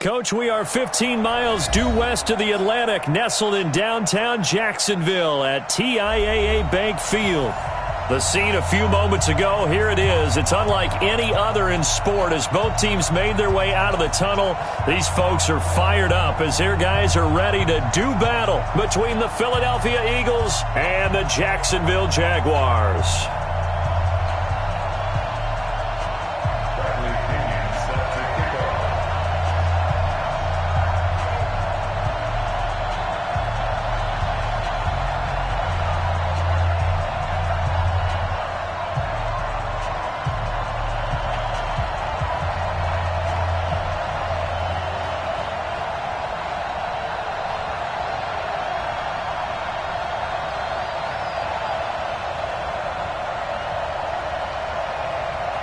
Coach, we are 15 miles due west of the Atlantic, nestled in downtown Jacksonville at TIAA Bank Field. The scene a few moments ago, here it is. It's unlike any other in sport as both teams made their way out of the tunnel. These folks are fired up as their guys are ready to do battle between the Philadelphia Eagles and the Jacksonville Jaguars.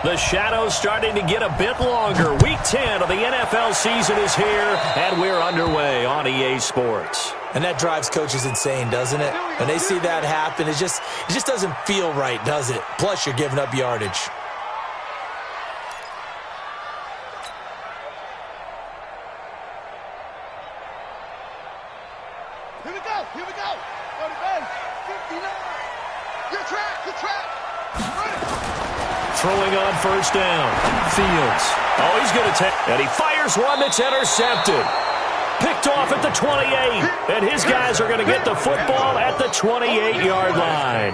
The shadow's starting to get a bit longer. Week 10 of the NFL season is here, and we're underway on EA Sports. And that drives coaches insane, doesn't it? When they see that happen, it just doesn't feel right, does it? Plus, you're giving up yardage. Here we go. 39, 59. Your track. Throwing on first down. Fields. Oh, he's going to take. And he fires one that's intercepted. Picked off at the 28. And his guys are going to get the football at the 28-yard line.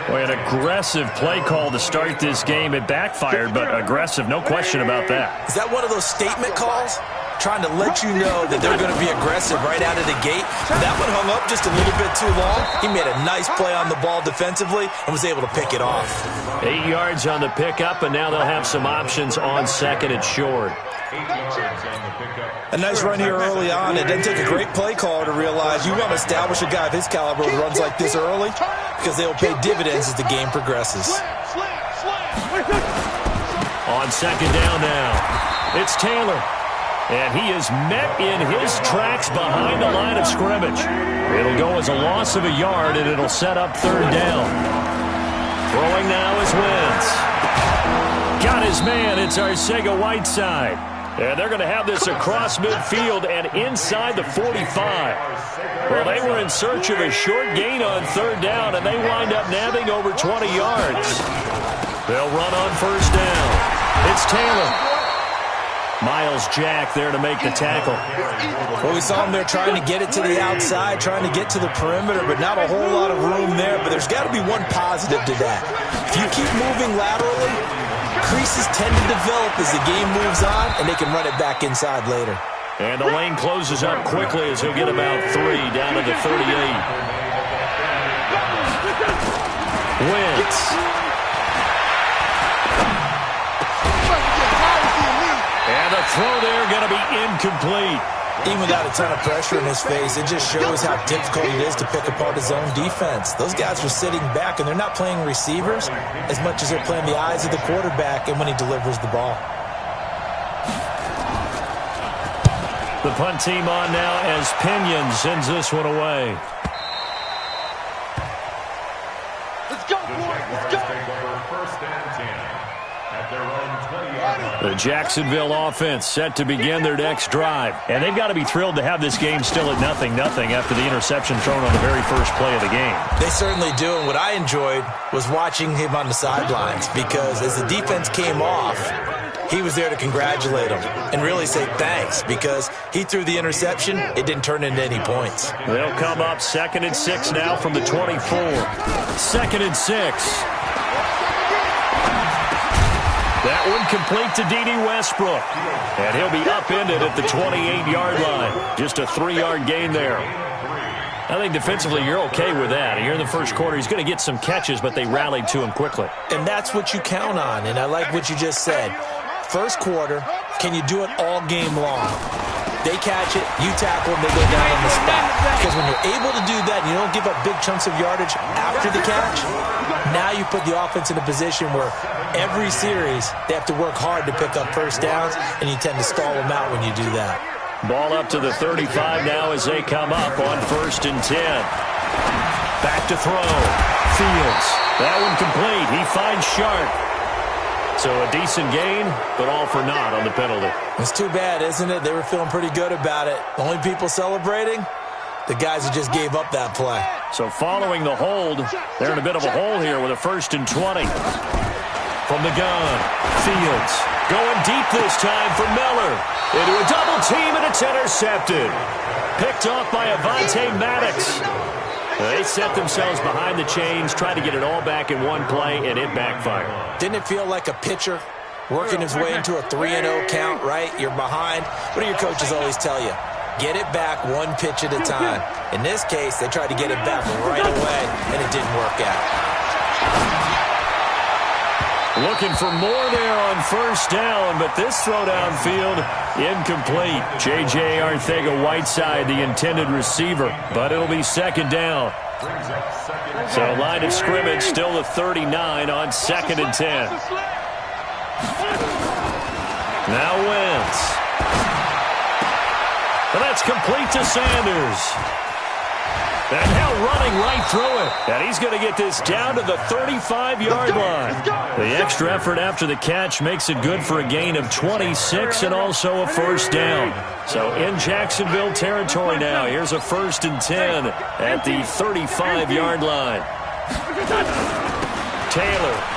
Boy, an aggressive play call to start this game. It backfired, but aggressive, no question about that. Is that one of those statement calls? Trying to let you know that they're going to be aggressive right out of the gate. That one hung up just a little bit too long. He made a nice play on the ball defensively and was able to pick it off. 8 yards on the pickup, and now they'll have some options on second and short. A nice run here early on. It doesn't take a great play caller to realize you want to establish a guy of his caliber who runs like this early because they will pay dividends as the game progresses. On second down now, it's Taylor. And he is met in his tracks behind the line of scrimmage. It'll go as a loss of a yard, and it'll set up third down. Throwing now is Wentz. Got his man. It's Arcega-Whiteside. And they're going to have this across midfield and inside the 45. Well, they were in search of a short gain on third down, and they wind up nabbing over 20 yards. They'll run on first down. It's Taylor. Miles Jack there to make the tackle. Well, we saw him there trying to get it to the outside, trying to get to the perimeter, but not a whole lot of room there. But there's got to be one positive to that. If you keep moving laterally, creases tend to develop as the game moves on, and they can run it back inside later. And the lane closes up quickly as he'll get about 3 down to the 38. Wentz. And the throw there going to be incomplete. Even without a ton of pressure in his face, it just shows how difficult it is to pick apart his own defense. Those guys are sitting back, and they're not playing receivers as much as they're playing the eyes of the quarterback and when he delivers the ball. The punt team on now as Pinion sends this one away. Let's go, boys. Let's go. The Jacksonville offense set to begin their next drive. And they've got to be thrilled to have this game still at 0-0 after the interception thrown on the very first play of the game. They certainly do. And what I enjoyed was watching him on the sidelines because as the defense came off, he was there to congratulate them and really say thanks because he threw the interception. It didn't turn into any points. They'll come up 2nd and 6 now from the 24. 2nd and 6. That one complete to D.D. Westbrook. And he'll be upended at the 28-yard line. Just a 3-yard gain there. I think defensively you're okay with that. Here in the first quarter, he's going to get some catches, but they rallied to him quickly. And that's what you count on, and I like what you just said. First quarter, can you do it all game long? They catch it, you tackle them, they go down on the spot. Because when you're able to do that and you don't give up big chunks of yardage after the catch, now you put the offense in a position where every series they have to work hard to pick up first downs, and you tend to stall them out when you do that. Ball up to the 35 now as they come up on 1st and 10. Back to throw. Fields. That one complete. He finds Sharp. So a decent gain, but all for naught on the penalty. It's too bad, isn't it? They were feeling pretty good about it. The only people celebrating, the guys who just gave up that play. So following the hold, they're in a bit of a hole here with a 1st and 20. From the gun, Fields going deep this time for Miller. Into a double team, and it's intercepted. Picked off by Avonte Maddox. They set themselves behind the chains, tried to get it all back in one play, and it backfired. Didn't it feel like a pitcher working his way into a 3-0 count, right? You're behind. What do your coaches always tell you? Get it back one pitch at a time. In this case, they tried to get it back right away, and it didn't work out. Looking for more there on 1st down, but this throw downfield, incomplete. J.J. Arcega-Whiteside, the intended receiver, but it'll be 2nd down. So line of scrimmage still the 39 on 2nd and 10. Now Wentz. And that's complete to Sanders. And now running right through it. And he's going to get this down to the 35-yard line. The extra effort after the catch makes it good for a gain of 26 and also a 1st down. So in Jacksonville territory now. Here's a 1st and 10 at the 35-yard line. Taylor.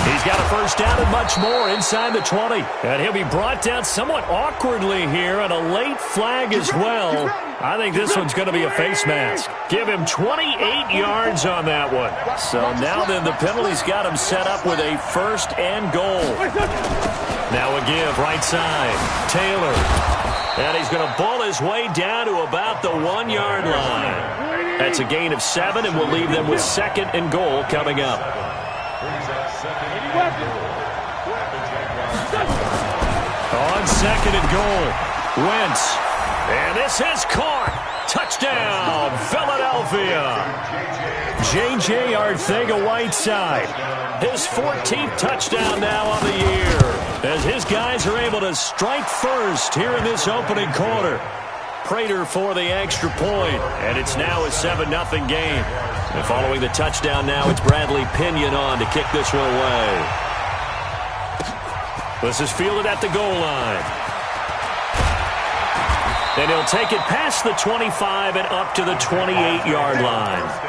He's got a 1st down and much more inside the 20. And he'll be brought down somewhat awkwardly here, and a late flag as well. I think this one's going to be a face mask. Give him 28 yards on that one. So now then the penalty's got him set up with a 1st and goal. Now a give right side. Taylor. And he's going to bull his way down to about the 1-yard line. That's a gain of 7, and we'll leave them with 2nd and goal coming up. On 2nd and goal, Wentz. And this is caught. Touchdown, Philadelphia. J.J. Arcega-Whiteside. His 14th touchdown now on the year, as his guys are able to strike first here in this opening quarter. Prater for the extra point, and it's now a 7-0 game. And following the touchdown now, it's Bradley Pinion on to kick this one away. This is fielded at the goal line. And he'll take it past the 25 and up to the 28-yard line.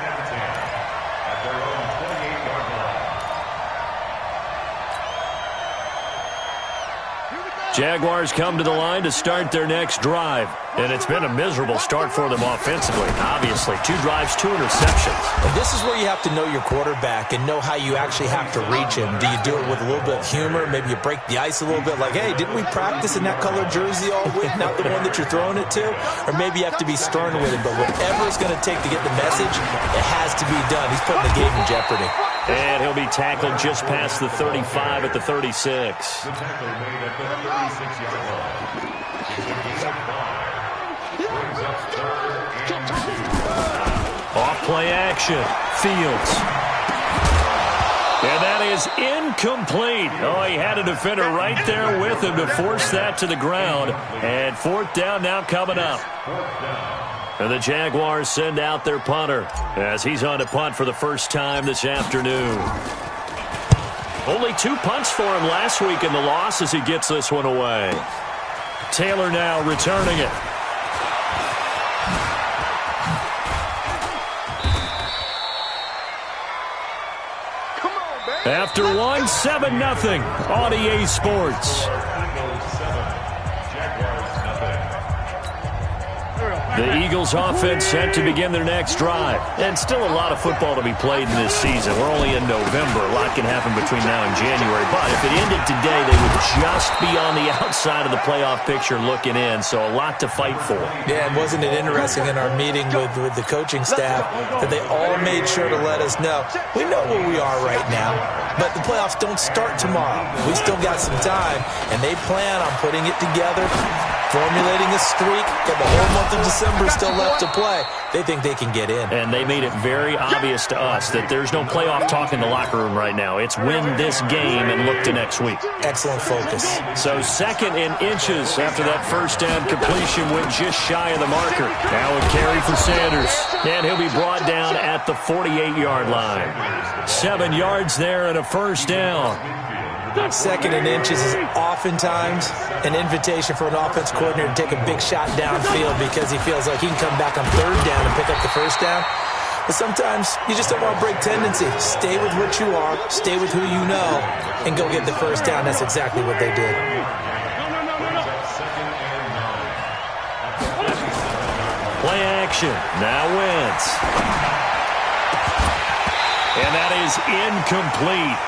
Jaguars come to the line to start their next drive. And it's been a miserable start for them offensively. Obviously, 2 drives, 2 interceptions. And this is where you have to know your quarterback and know how you actually have to reach him. Do you do it with a little bit of humor? Maybe you break the ice a little bit like, hey, didn't we practice in that color jersey all week? Not the one that you're throwing it to? Or maybe you have to be stern with him. But whatever it's going to take to get the message, it has to be done. He's putting the game in jeopardy. And he'll be tackled just past the 35 at the 36. Off play action. Fields. And that is incomplete. Oh, he had a defender right there with him to force that to the ground. And 4th down now coming up. And the Jaguars send out their punter as he's on to punt for the first time this afternoon. Only 2 punts for him last week in the loss as he gets this one away. Taylor now returning it. After one, 7-0 on EA Sports. The Eagles offense set to begin their next drive. And still a lot of football to be played in this season. We're only in November. A lot can happen between now and January. But if it ended today, they would just be on the outside of the playoff picture looking in. So a lot to fight for. Yeah, and wasn't it interesting in our meeting with the coaching staff that they all made sure to let us know, we know where we are right now, but the playoffs don't start tomorrow. We still got some time, and they plan on putting it together formulating a streak. Got the whole month of December still left to play. They think they can get in. And they made it very obvious to us that there's no playoff talk in the locker room right now. It's win this game and look to next week. Excellent focus. So 2nd and inches after that first down completion went just shy of the marker. Now a carry for Sanders. And he'll be brought down at the 48-yard line. 7 yards there and a first down. 2nd and inches is oftentimes an invitation for an offense coordinator to take a big shot downfield because he feels like he can come back on 3rd down and pick up the first down. But sometimes you just don't want to break tendency. Stay with what you are, stay with who you know, and go get the first down. That's exactly what they did. Play action. Now Wentz. And that is incomplete.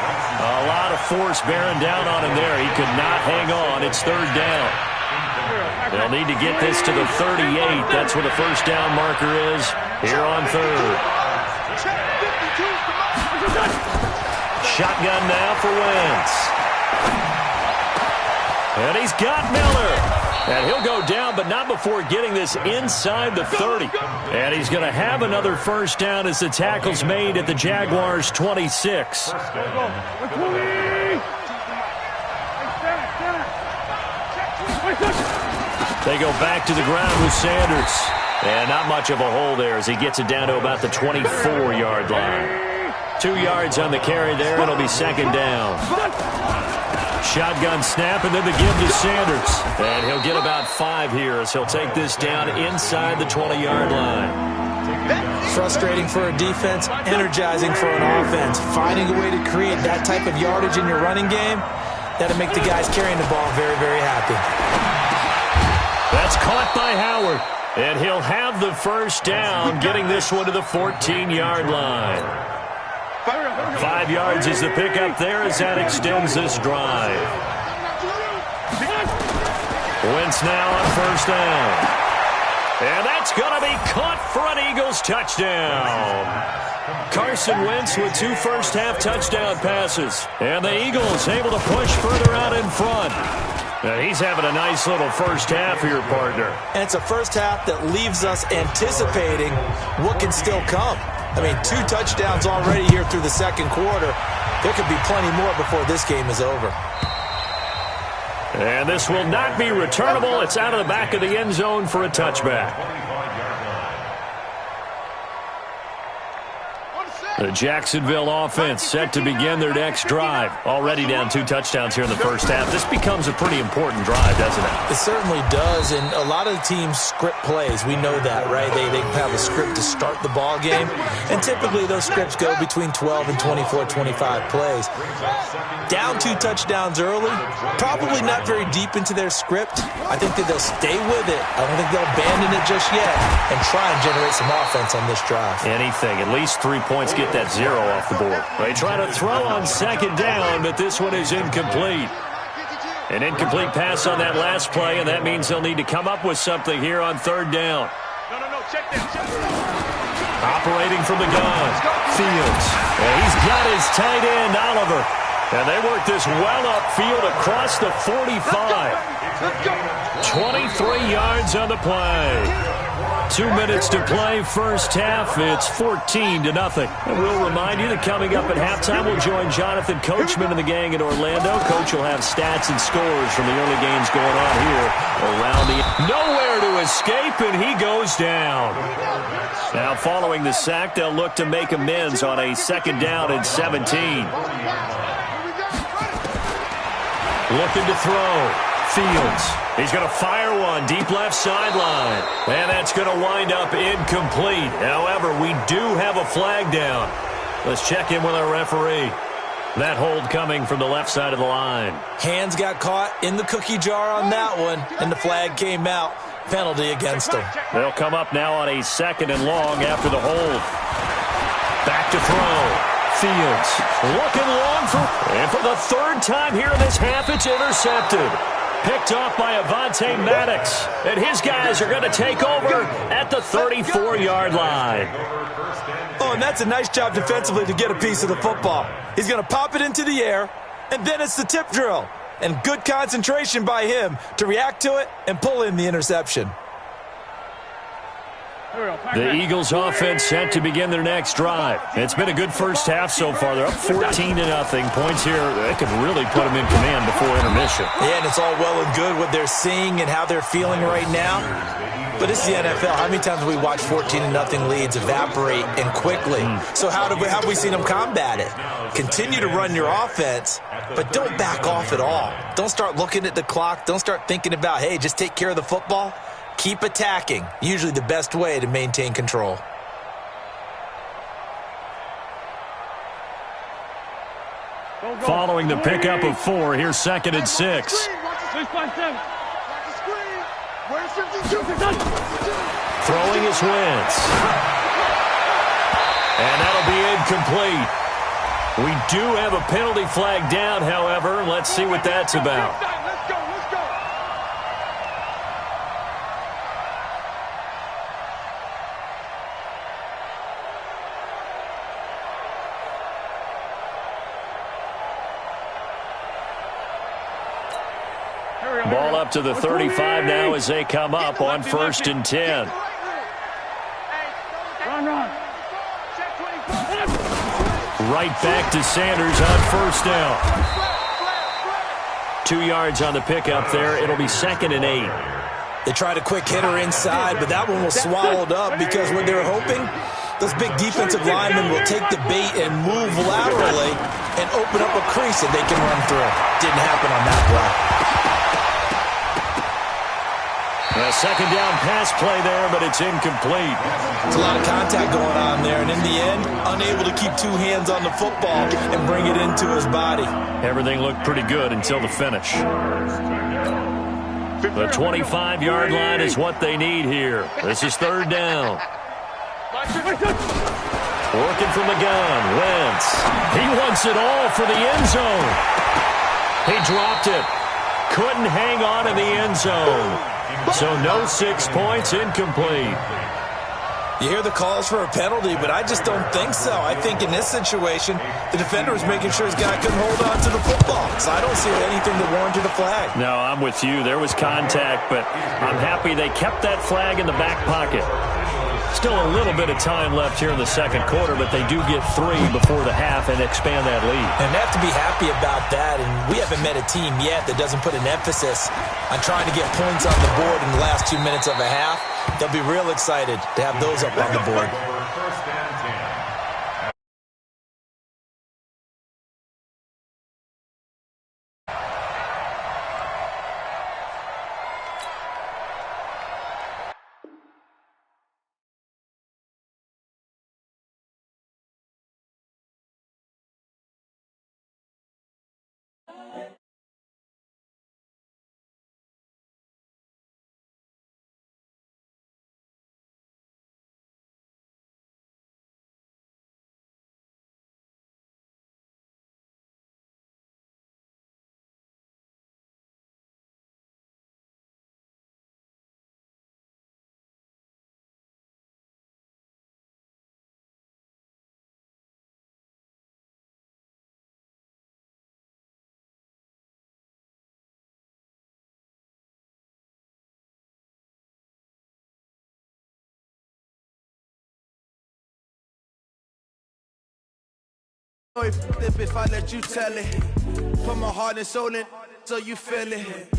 A lot of force bearing down on him there. He could not hang on. It's 3rd down. They'll need to get this to the 38. That's where the first down marker is here on 3rd. Shotgun now for Wentz. And he's got Miller. And he'll go down, but not before getting this inside the 30. And he's going to have another first down as the tackle's made at the Jaguars' 26. They go back to the ground with Sanders. And not much of a hole there as he gets it down to about the 24-yard line. 2 yards on the carry there. It'll be 2nd down. Shotgun snap, and then the give to Sanders. And he'll get about 5 here as he'll take this down inside the 20-yard line. Frustrating for a defense, energizing for an offense. Finding a way to create that type of yardage in your running game, that'll make the guys carrying the ball very, very happy. That's caught by Howard. And he'll have the first down, getting this one to the 14-yard line. 5 yards is the pickup there as that extends this drive. Wentz now on first down. And that's going to be caught for an Eagles touchdown. Carson Wentz with 2 first-half touchdown passes. And the Eagles able to push further out in front. And he's having a nice little first half here, partner. And it's a first half that leaves us anticipating what can still come. I mean, 2 touchdowns already here through the 2nd quarter. There could be plenty more before this game is over. And this will not be returnable. It's out of the back of the end zone for a touchback. The Jacksonville offense set to begin their next drive. Already down 2 touchdowns here in the first half. This becomes a pretty important drive, doesn't it? It certainly does, and a lot of the teams script plays. We know that, right? They have a script to start the ball game, and typically those scripts go between 12 and 24, 25 plays. Down 2 touchdowns early, probably not very deep into their script. I think that they'll stay with it. I don't think they'll abandon it just yet and try and generate some offense on this drive. Anything, at least 3 points, get that 0 off the board. They try to throw on 2nd down, but this one is incomplete. An incomplete pass on that last play, and that means they'll need to come up with something here on 3rd down. Check down. Operating from the gun, Fields. And he's got his tight end, Oliver. And they work this well upfield across the 45. 23 yards on the play. 2 minutes to play first half. It's 14-0. And we'll remind you that coming up at halftime, we'll join Jonathan Coachman and the gang in Orlando. Coach will have stats and scores from the early games going on here around the... Nowhere to escape, and he goes down. Now, following the sack, they'll look to make amends on a 2nd down and 17. Looking to throw. Fields. He's going to fire one deep left sideline. And that's going to wind up incomplete. However, we do have a flag down. Let's check in with our referee. That hold coming from the left side of the line. Hands got caught in the cookie jar on that one, and the flag came out. Penalty against them. They'll come up now on a 2nd and long after the hold. Back to throw. Fields looking long and for the 3rd time here in this half, it's intercepted. Picked off by Avonte Maddox. And his guys are going to take over at the 34-yard line. Oh, and that's a nice job defensively to get a piece of the football. He's going to pop it into the air, and then it's the tip drill. and good concentration by him to react to it and pull in the interception. The Eagles offense set to begin their next drive. It's been a good first half so far. They're up 14-0. Points here, they could really put them in command before intermission. Yeah, and it's all well and good what they're seeing and how they're feeling right now. But it's the NFL. How many times have we watched 14-0 leads evaporate and quickly? So how have we seen them combat it? Continue to run your offense, but don't back off at all. Don't start looking at the clock. Don't start thinking about, hey, just take care of the football. Keep attacking. Usually the best way to maintain control. Following the pickup of 4, here's 2nd and 6. Throwing his Wentz. And that'll be incomplete. We do have a penalty flag down, however. Let's see what that's about. Ball up to the 35 now as they come up on 1st and 10. Right back to Sanders on 1st down. 2 yards on the pickup there. It'll be 2nd and 8. They tried a quick hitter inside, but that one was swallowed up because what they were hoping, those big defensive linemen will take the bait and move laterally and open up a crease that they can run through. Didn't happen on that play. A 2nd down pass play there, but it's incomplete. There's a lot of contact going on there, and in the end, unable to keep 2 hands on the football and bring it into his body. Everything looked pretty good until the finish. The 25-yard line is what they need here. This is 3rd down. Working from the gun, Wentz. He wants it all for the end zone. He dropped it. Couldn't hang on in the end zone. So no 6 points, incomplete. You hear the calls for a penalty, but I just don't think so. I think in this situation, the defender was making sure his guy couldn't hold on to the football. So I don't see anything that warranted a flag. No, I'm with you. There was contact, but I'm happy they kept that flag in the back pocket. Still a little bit of time left here in the 2nd quarter, but they do get 3 before the half and expand that lead. And they have to be happy about that, and we haven't met a team yet that doesn't put an emphasis on trying to get points on the board in the last 2 minutes of a half. They'll be real excited to have those up on the board. If I let you tell it, put my heart and soul in so you feel it.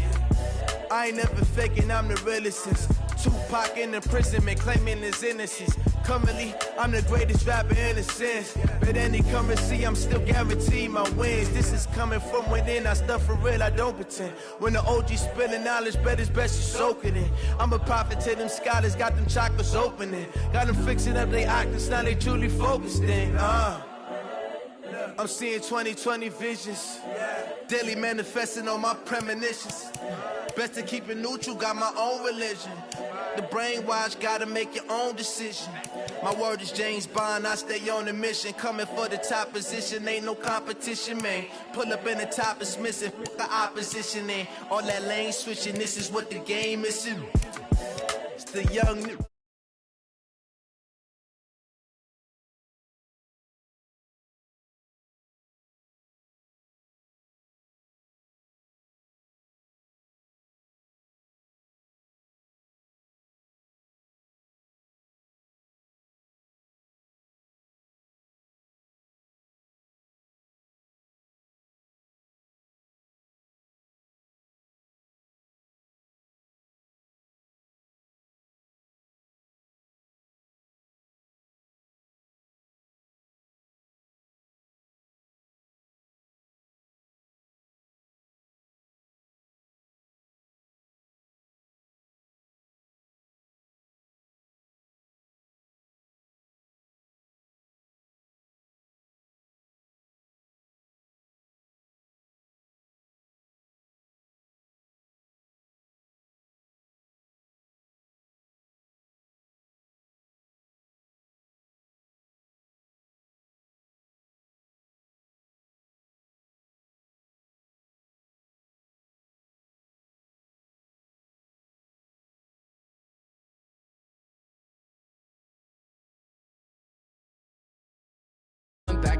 I ain't never faking, I'm the realest since Tupac in imprisonment, claiming his innocence. Currently, I'm the greatest rapper in a sense. But any currency, I'm still guaranteed my wins. This is coming from within, I stuff for real, I don't pretend. When the OG spilling knowledge, bet it's best you soak it in. I'm a prophet to them scholars, got them chakras opening. Got them fixing up they octaves, now they truly focused in. I'm seeing 2020 visions, daily manifesting on my premonitions. Best to keep it neutral, got my own religion. The brainwash, gotta make your own decision. My word is James Bond, I stay on the mission. Coming for the top position, ain't no competition, man. Pull up in the top, it's missing, the opposition in. All that lane switching, this is what the game is. It's the young...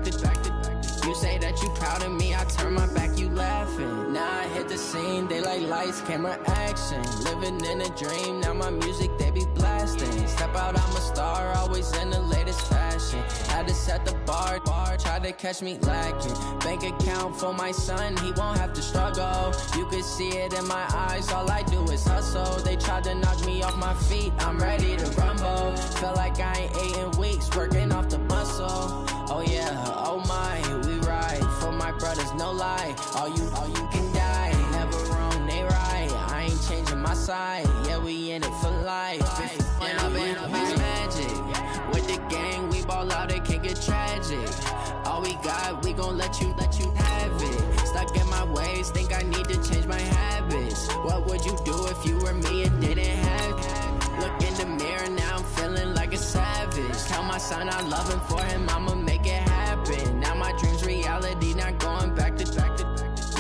You say that you proud of me, I turn my back, you laughing. Now I hit the scene, they like lights, camera, action. Living in a dream, now my music, they be blasting. Step out, I'm a star, always in the latest fashion. Had to set the bar, try to catch me lacking. Bank account for my son, he won't have to struggle. You could see it in my eyes, all I do is hustle. They tried to knock me off my feet, I'm ready to rumble. Feel like I ain't ate in weeks, working off the muscle. Oh yeah, oh my, we ride for my brothers, no lie. All you can die, never wrong, they right. I ain't changing my side, yeah, we in it for life. And I've been magic. With the gang, we ball out, it can get tragic. All we got, we gon' let you have it. Stuck in my ways, think I need to change my habits. What would you do if you were me and didn't have it? Look in the mirror, now I'm feeling like a savage. Tell my son I love him, for him I'ma make it happen. Now my dream's reality, not going back to.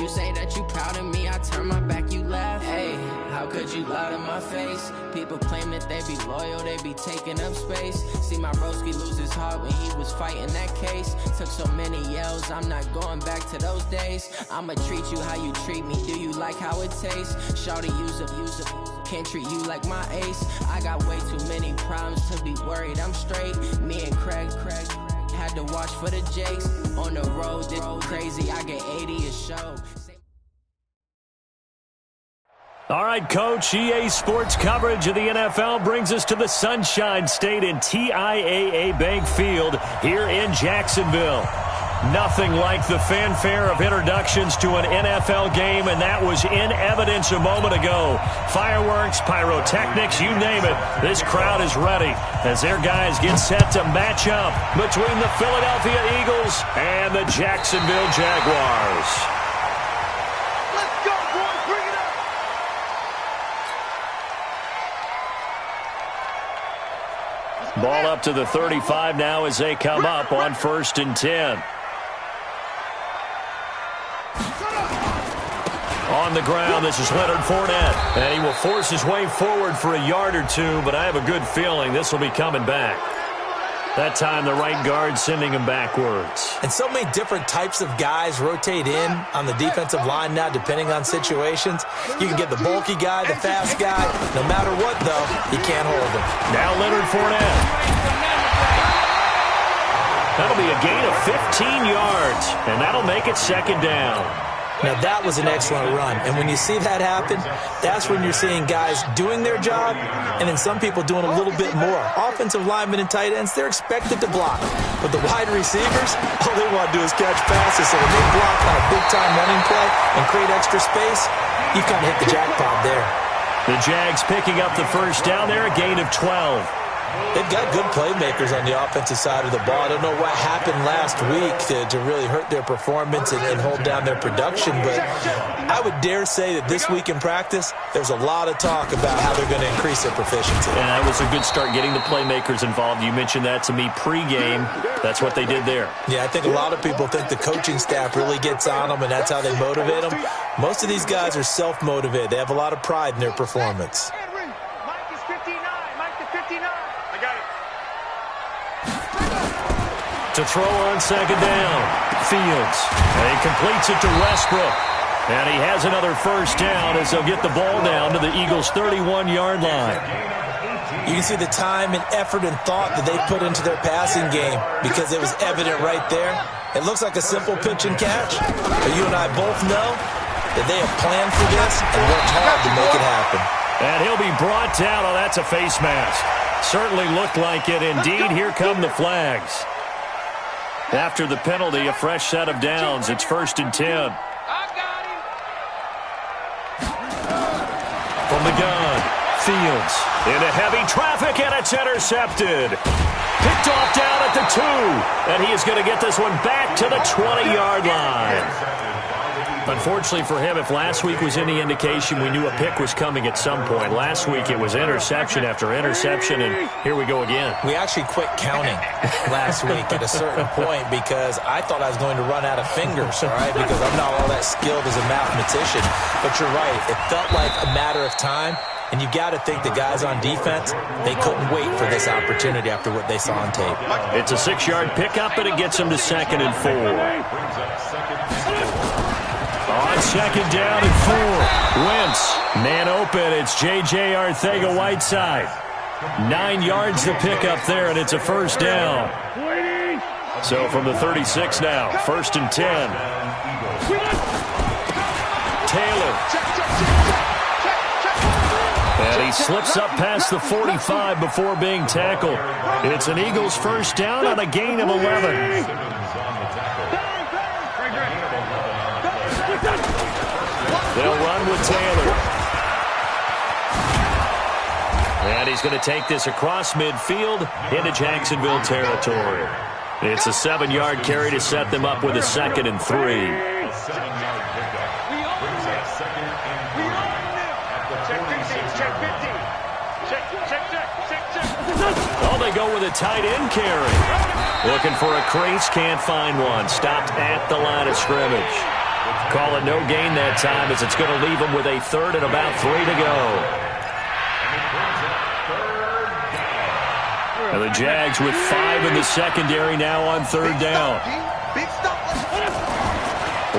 You say that you proud of me, I turn my back, you laugh. Hey, how could you lie to my face? People claim that they be loyal, they be taking up space. See my broski lose his heart when he was fighting that case. Took so many yells, I'm not going back to those days. I'ma treat you how you treat me, do you like how it tastes? Shawty, use up, can't treat you like my ace. I got way too many problems to be worried, I'm straight. Me and Craig had to watch for the Jakes. On the road, this crazy, I get 80 a show. All right, Coach, EA Sports coverage of the NFL brings us to the Sunshine State in TIAA Bank Field here in Jacksonville. Nothing like the fanfare of introductions to an NFL game, and that was in evidence a moment ago. Fireworks, pyrotechnics, you name it. This crowd is ready as their guys get set to match up between the Philadelphia Eagles and the Jacksonville Jaguars. Let's go, boys. Bring it up. Ball up to the 35 now as they come up on 1st and 10. On the ground, this is Leonard Fournette, and he will force his way forward for a yard or two, but I have a good feeling this will be coming back. That time, the right guard sending him backwards. And so many different types of guys rotate in on the defensive line now, depending on situations. You can get the bulky guy, the fast guy. No matter what, though, you can't hold him. Now Leonard Fournette. That'll be a gain of 15 yards, and that'll make it 2nd down. Now, that was an excellent run. And when you see that happen, that's when you're seeing guys doing their job and then some people doing a little bit more. Offensive linemen and tight ends, they're expected to block. But the wide receivers, all they want to do is catch passes. So when they block on a big-time running play and create extra space, you kind of hit the jackpot there. The Jags picking up the 1st down there, a gain of 12. They've got good playmakers on the offensive side of the ball. I don't know what happened last week to really hurt their performance and hold down their production, but I would dare say that this week in practice, there's a lot of talk about how they're going to increase their proficiency. And that was a good start getting the playmakers involved. You mentioned that to me pregame. That's what they did there. Yeah, I think a lot of people think the coaching staff really gets on them, and that's how they motivate them. Most of these guys are self-motivated. They have a lot of pride in their performance. Mike is 59. Mike to 59. I got it. To throw on 2nd down, Fields. And he completes it to Westbrook. And he has another 1st down as they'll get the ball down to the Eagles' 31-yard line. You can see the time and effort and thought that they put into their passing game because it was evident right there. It looks like a simple pitch and catch, but you and I both know that they have planned for this and worked hard to make it happen. And he'll be brought down. Oh, that's a face mask. Certainly looked like it. Indeed, here come the flags. After the penalty, a fresh set of downs. It's 1st and 10. From the gun, Fields into heavy traffic, and it's intercepted. Picked off down at the 2, and he is going to get this one back to the 20-yard line. Unfortunately for him, if last week was any indication, we knew a pick was coming at some point. Last week it was interception after interception, and here we go again. We actually quit counting last week at a certain point because I thought I was going to run out of fingers, all right, because I'm not all that skilled as a mathematician. But you're right. It felt like a matter of time And you got to think the guys on defense, they couldn't wait for this opportunity after what they saw on tape. It's a 6-yard pickup, and it gets them to 2nd and 4. On 2nd down and 4. Wentz, man open. It's J.J. Arcega-Whiteside. 9 yards to pick up there, and it's a 1st down. So from the 36 now, 1st and 10. Taylor. And he slips up past the 45 before being tackled. It's an Eagles 1st down on a gain of 11. They'll run with Taylor. And he's going to take this across midfield into Jacksonville territory. It's a 7-yard carry to set them up with a 2nd and 3. Oh, they go with a tight end carry. Looking for a crease, can't find one. Stopped at the line of scrimmage. Call it no gain that time as it's going to leave them with a 3rd and about 3 to go. And the Jags with 5 in the secondary now on 3rd down.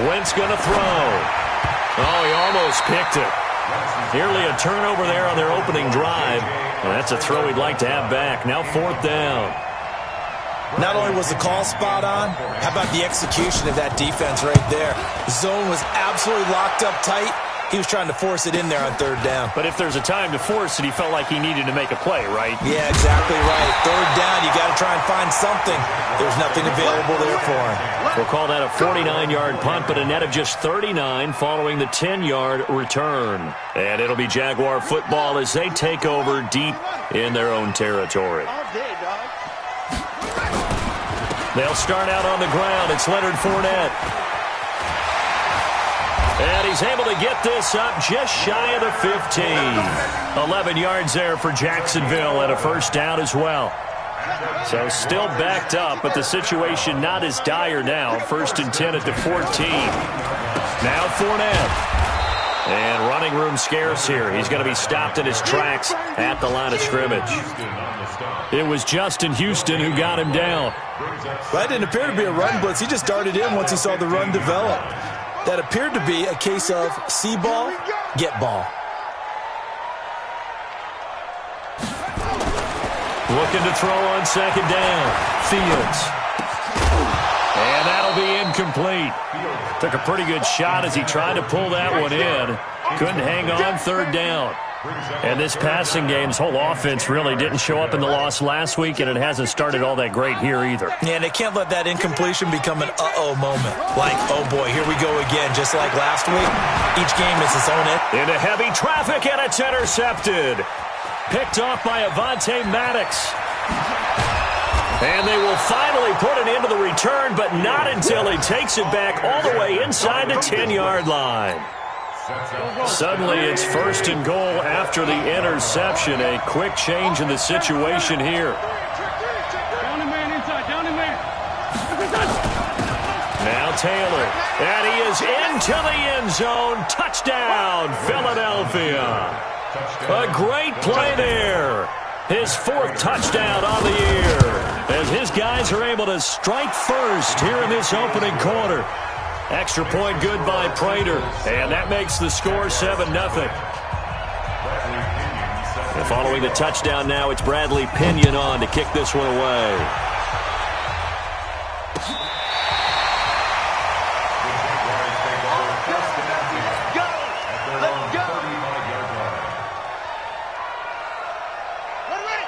Wentz going to throw. Oh, he almost picked it. Nearly a turnover there on their opening drive. Well, that's a throw he'd like to have back. Now 4th down. Not only was the call spot on, how about the execution of that defense right there? The zone was absolutely locked up tight. He was trying to force it in there on 3rd down. But if there's a time to force it, he felt like he needed to make a play, right? Yeah, exactly right. 3rd down, you got to try and find something. There's nothing available there for him. We'll call that a 49-yard punt, but a net of just 39 following the 10-yard return. And it'll be Jaguar football as they take over deep in their own territory. They'll start out on the ground. It's Leonard Fournette. And he's able to get this up just shy of the 15. 11 yards there for Jacksonville and a 1st down as well. So still backed up, but the situation not as dire now. 1st and 10 at the 14. Now Fournette. And running room scarce here. He's going to be stopped in his tracks at the line of scrimmage. It was Justin Houston who got him down. That didn't appear to be a run blitz. He just darted in once he saw the run develop. That appeared to be a case of see ball, get ball. Looking to throw on 2nd down. Fields. And that'll be incomplete. Took a pretty good shot as he tried to pull that one in. Couldn't hang on 3rd down. And this passing game's whole offense really didn't show up in the loss last week, and it hasn't started all that great here either. Yeah, and they can't let that incompletion become an uh-oh moment. Like, oh boy, here we go again, just like last week. Each game is its own it. Into heavy traffic, and it's intercepted. Picked off by Avonte Maddox. And they will finally put an end to the return, but not until he takes it back all the way inside the 10-yard line. Suddenly it's 1st and goal after the interception. A quick change in the situation here. Now Taylor. And he is into the end zone. Touchdown, Philadelphia. A great play there. His 4th touchdown on the year. As his guys are able to strike first here in this opening quarter. Extra point good by Prater, and that makes the score 7-0. And following the touchdown now, it's Bradley Pinion on to kick this one away.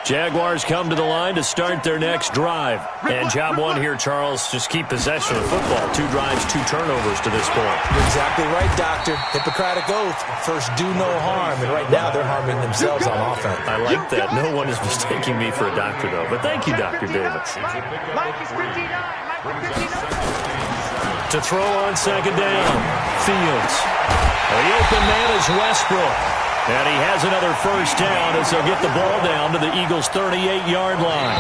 Jaguars come to the line to start their next drive. And job one here, Charles, just keep possession of the football. 2 drives, 2 turnovers to this point. You're exactly right, Doctor. Hippocratic oath. First, do no harm. And right now, they're harming themselves on offense. I like that. No one is mistaking me for a doctor, though. But thank you, Dr. Davis. Mike is 59. Mike is 59. To throw on 2nd down. Fields. The open man is Westbrook. And he has another 1st down as they'll get the ball down to the Eagles' 38-yard line.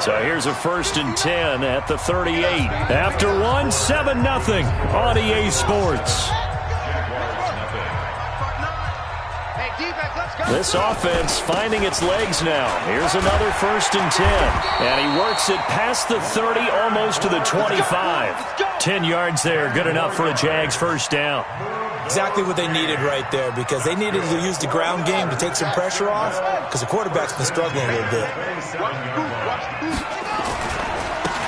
So here's a 1st and 10 at the 38. After one, 7-0 on EA Sports. Hey, This offense finding its legs now. Here's another 1st and 10. And he works it past the 30, almost to the 25. 10 yards there, good enough for a Jags first down. Exactly what they needed right there, because they needed to use the ground game to take some pressure off, because the quarterback's been struggling a little bit.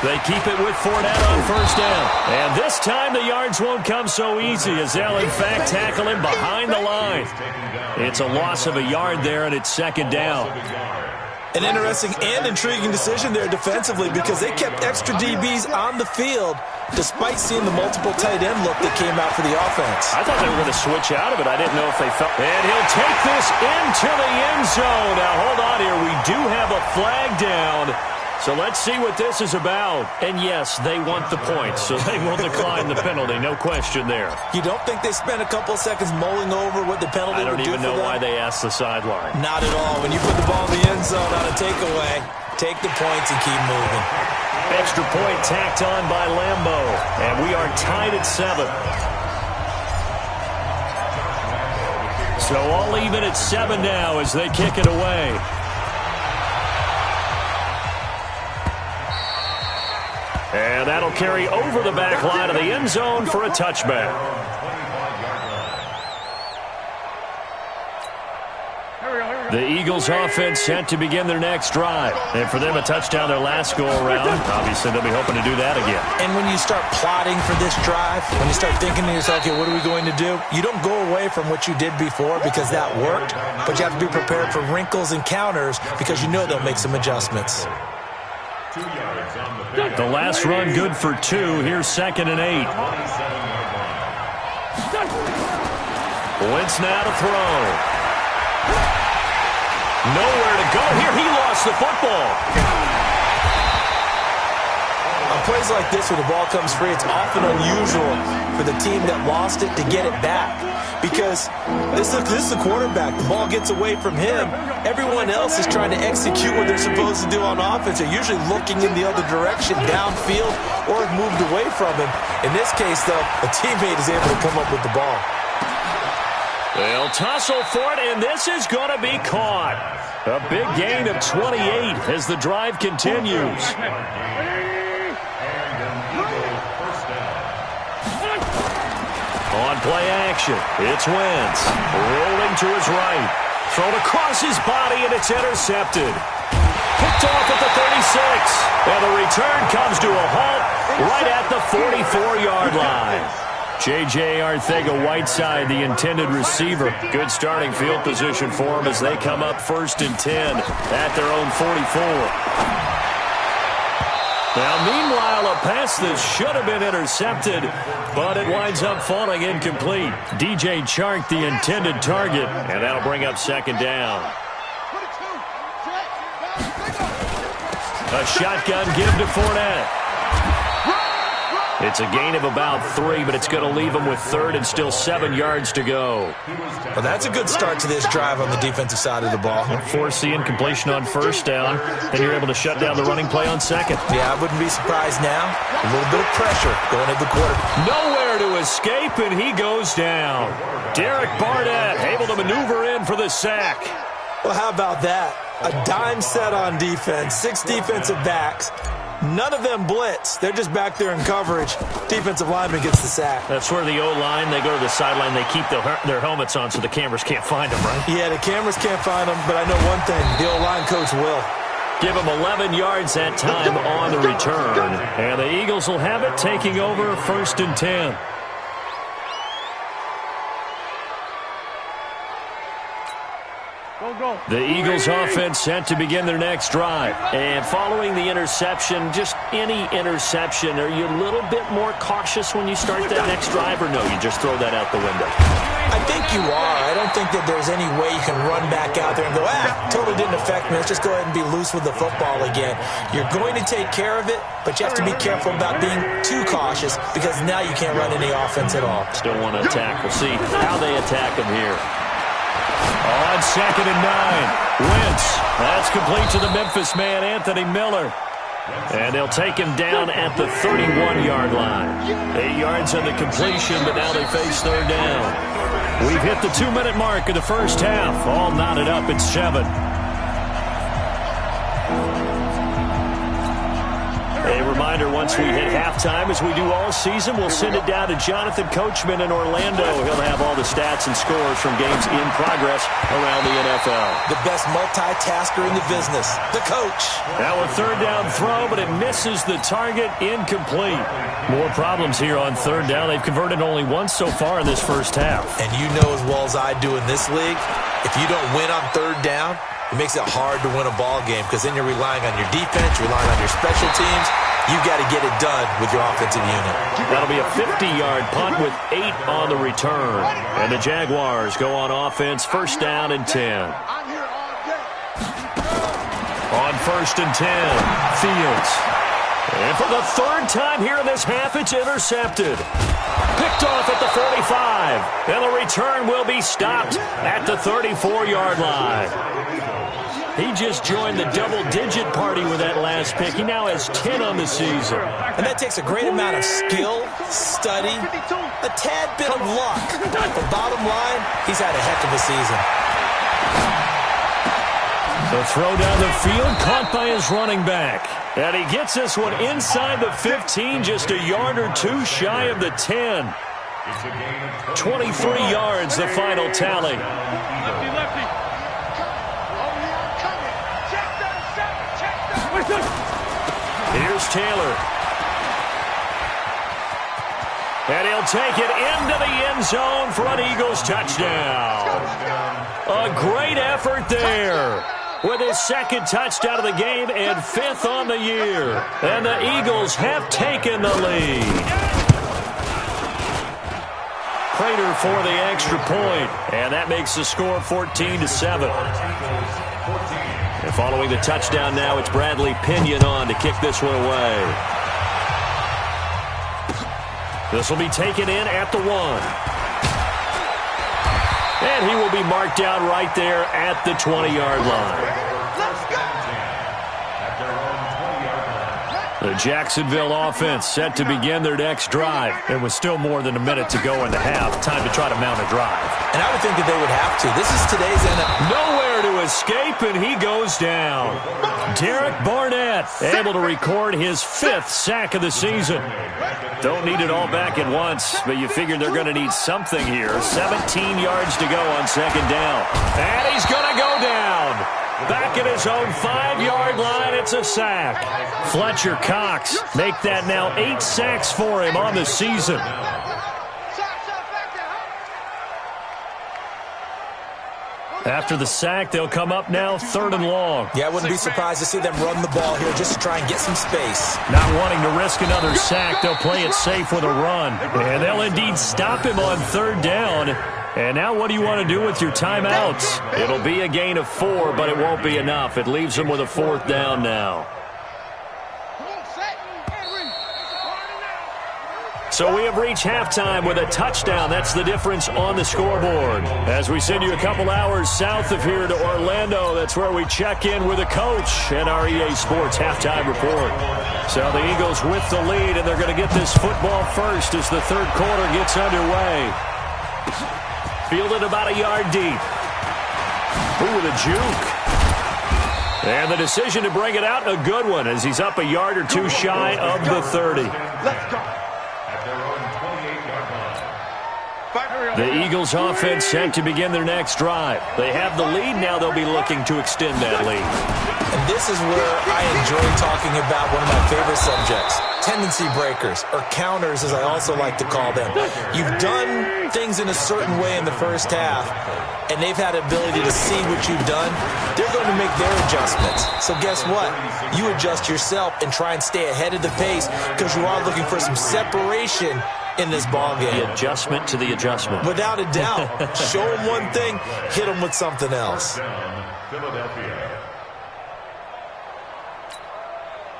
They keep it with Fournette on first down. And this time the yards won't come so easy as they'll, in fact, tackle him behind the line. It's a loss of a yard there, and it's 2nd down. An interesting and intriguing decision there defensively, because they kept extra DBs on the field despite seeing the multiple tight end look that came out for the offense. I thought they were going to switch out of it. I didn't know if they felt. And he'll take this into the end zone. Now, hold on here. We do have a flag down. So let's see what this is about. And yes, they want the points, so they will decline the penalty. No question there. You don't think they spent a couple of seconds mulling over what the penalty would do for them? I don't even know why they asked the sideline. Not at all. When you put the ball in the end zone on a takeaway, take the points and keep moving. Extra point tacked on by Lambeau. And we are tied at 7. So all even at 7 now as they kick it away. And that'll carry over the back line of the end zone for a touchback. The Eagles offense set to begin their next drive. And for them, a touchdown their last go-around. Obviously, they'll be hoping to do that again. And when you start plotting for this drive, when you start thinking to yourself, okay, what are we going to do? You don't go away from what you did before because that worked. But you have to be prepared for wrinkles and counters because you know they'll make some adjustments. The last run good for 2. Here's 2nd and 8. Wentz now to throw. Nowhere to go here. He lost the football. On plays like this where the ball comes free, it's often unusual for the team that lost it to get it back. Because this is the quarterback. The ball gets away from him. Everyone else is trying to execute what they're supposed to do on offense. They're usually looking in the other direction, downfield, or have moved away from him. In this case, though, a teammate is able to come up with the ball. They'll tussle for it, and this is going to be caught. A big gain of 28 as the drive continues. On play action, it's Wentz. Rolling to his right. Thrown across his body, and it's intercepted. Picked off at the 36. And the return comes to a halt right at the 44-yard line. J.J. Arcega-Whiteside, the intended receiver. Good starting field position for him as they come up 1st and 10 at their own 44. Now, meanwhile, a pass that should have been intercepted, but it winds up falling incomplete. DJ Chark, the intended target, and that'll bring up 2nd down. A shotgun give to Fournette. It's a gain of about 3, but it's going to leave them with 3rd and still 7 yards to go. Well, that's a good start to this drive on the defensive side of the ball. Force the incompletion on 1st down, then you're able to shut down the running play on 2nd. Yeah, I wouldn't be surprised now. A little bit of pressure going into the quarter. Nowhere to escape, and he goes down. Derek Barnett able to maneuver in for the sack. Well, how about that? A dime set on defense, 6 defensive backs. None of them blitz. They're just back there in coverage. Defensive lineman gets the sack. That's where the O-line, they go to the sideline, they keep their helmets on so the cameras can't find them, right? Yeah, the cameras can't find them, but I know one thing. The O-line coach will. Give them 11 yards that time on the return. And the Eagles will have it taking over 1st and 10. The Eagles offense set to begin their next drive. And following the interception, just any interception, are you a little bit more cautious when you start that next drive, or no, you just throw that out the window? I think you are. I don't think that there's any way you can run back out there and go, totally didn't affect me. Let's just go ahead and be loose with the football again. You're going to take care of it, but you have to be careful about being too cautious because now you can't run any offense at all. Still want to attack. We'll see how they attack them here. On 2nd and 9, Wentz. That's complete to the Memphis man, Anthony Miller. And they'll take him down at the 31-yard line. 8 yards on the completion, but now they face third down. We've hit the 2-minute mark of the first half. All knotted up at 7. A reminder, once we hit halftime, as we do all season, we'll send it down to Jonathan Coachman in Orlando. He'll have all the stats and scores from games in progress around the NFL. The best multitasker in the business, the coach. Now a third down throw, but it misses the target, incomplete. More problems here on third down. They've converted only once so far in this first half. And you know as well as I do in this league, if you don't win on third down, it makes it hard to win a ball game because then you're relying on your defense, you're relying on your special teams. You've got to get it done with your offensive unit. That'll be a 50-yard punt with 8 on the return. And the Jaguars go on offense, first down and 10. On first and 10, Fields. And for the third time here in this half, it's intercepted. Picked off at the 45. And the return will be stopped at the 34-yard line. He just joined the double-digit party with that last pick. He now has 10 on the season. And that takes a great amount of skill, study, a tad bit of luck. But bottom line, he's had a heck of a season. The throw down the field, caught by his running back. And he gets this one inside the 15, just a yard or two shy of the 10. 23 yards, the final tally. Here's Taylor. And he'll take it into the end zone for an Eagles touchdown. A great effort there with his second touchdown of the game and 5th on the year. And the Eagles have taken the lead. Prater for the extra point, and that makes the score 14-7. And following the touchdown now, it's Bradley Pinion on to kick this one away. This will be taken in at the 1. And he will be marked down right there at the 20-yard line. The Jacksonville offense set to begin their next drive. There was still more than a minute to go in the half. Time to try to mount a drive. And I would think that they would have to. This is today's NFL. Nowhere to escape, and he goes down. Derek Barnett able to record his 5th sack of the season. Don't need it all back at once, but you figure they're going to need something here. 17 yards to go on second down. And he's going to go down. Back at his own 5-yard line, it's a sack. Fletcher Cox make that now 8 sacks for him on the season. After the sack, they'll come up now 3rd and long. Yeah, I wouldn't be surprised to see them run the ball here just to try and get some space. Not wanting to risk another sack, they'll play it safe with a run. And they'll indeed stop him on 3rd down. And now what do you want to do with your timeouts? It'll be a gain of 4, but it won't be enough. It leaves them with a 4th down now. So we have reached halftime with a touchdown. That's the difference on the scoreboard. As we send you a couple hours south of here to Orlando, that's where we check in with the coach and our EA Sports halftime report. So the Eagles with the lead, and they're going to get this football first as the third quarter gets underway. Fielded about a yard deep. Ooh, the juke. And the decision to bring it out, a good one, as he's up a yard or two shy of the 30. Let's go. The Eagles offense set to begin their next drive. They have the lead. Now they'll be looking to extend that lead. And this is where I enjoy talking about one of my favorite subjects, tendency breakers, or counters as I also like to call them. You've done things in a certain way in the first half, and they've had the ability to see what you've done. They're going to make their adjustments. So guess what? You adjust yourself and try and stay ahead of the pace because you are looking for some separation in this ball game. The adjustment to the adjustment. Without a doubt. Show them one thing, hit them with something else. Philadelphia.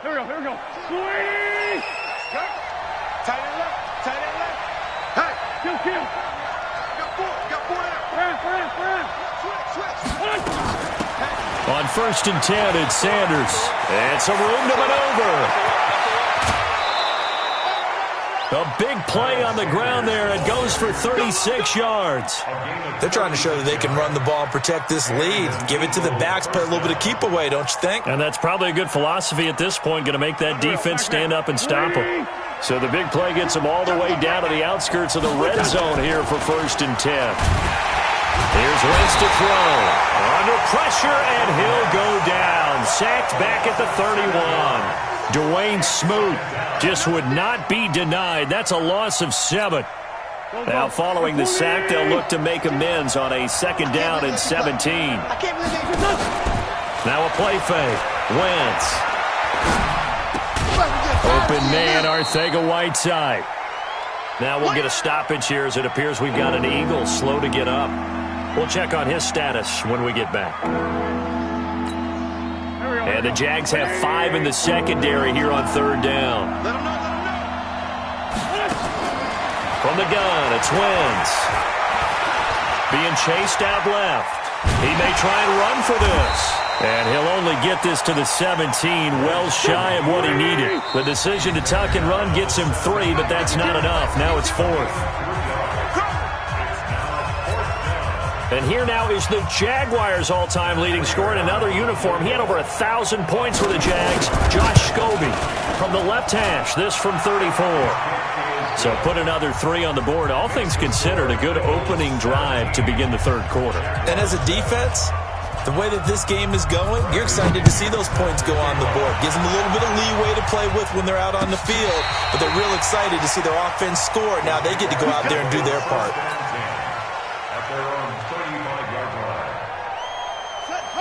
Here we go. Sweet! Tight end left. Hey, kill. Got four now. Run. On first and 10. It's Sanders. And some room to maneuver. A big play on the ground there. It goes for 36 yards. They're trying to show that they can run the ball and protect this lead. Give it to the backs, play a little bit of keep away, don't you think? And that's probably a good philosophy at this point, going to make that defense stand up and stop them. So the big play gets them all the way down to the outskirts of the red zone here for first and 10. Here's Wentz to throw. Under pressure, and he'll go down. Sacked back at the 31. Dwayne Smoot just would not be denied. That's a loss of 7. Now following the sack, they'll look to make amends on a second down and 17. Now a play fake. Wentz. Open man, Arcega-Whiteside. Now we'll get a stoppage here as it appears we've got an Eagle slow to get up. We'll check on his status when we get back. And the Jags have 5 in the secondary here on third down. From the gun, it's Wentz. Being chased out left. He may try and run for this. And he'll only get this to the 17, well shy of what he needed. The decision to tuck and run gets him 3, but that's not enough. Now it's 4th. And here now is the Jaguars' all-time leading scorer in another uniform. He had over 1,000 points for the Jags. Josh Scobie from the left hash. This from 34. So put another 3 on the board. All things considered, a good opening drive to begin the third quarter. And as a defense, the way that this game is going, you're excited to see those points go on the board. Gives them a little bit of leeway to play with when they're out on the field. But they're real excited to see their offense score. Now they get to go out there and do their part.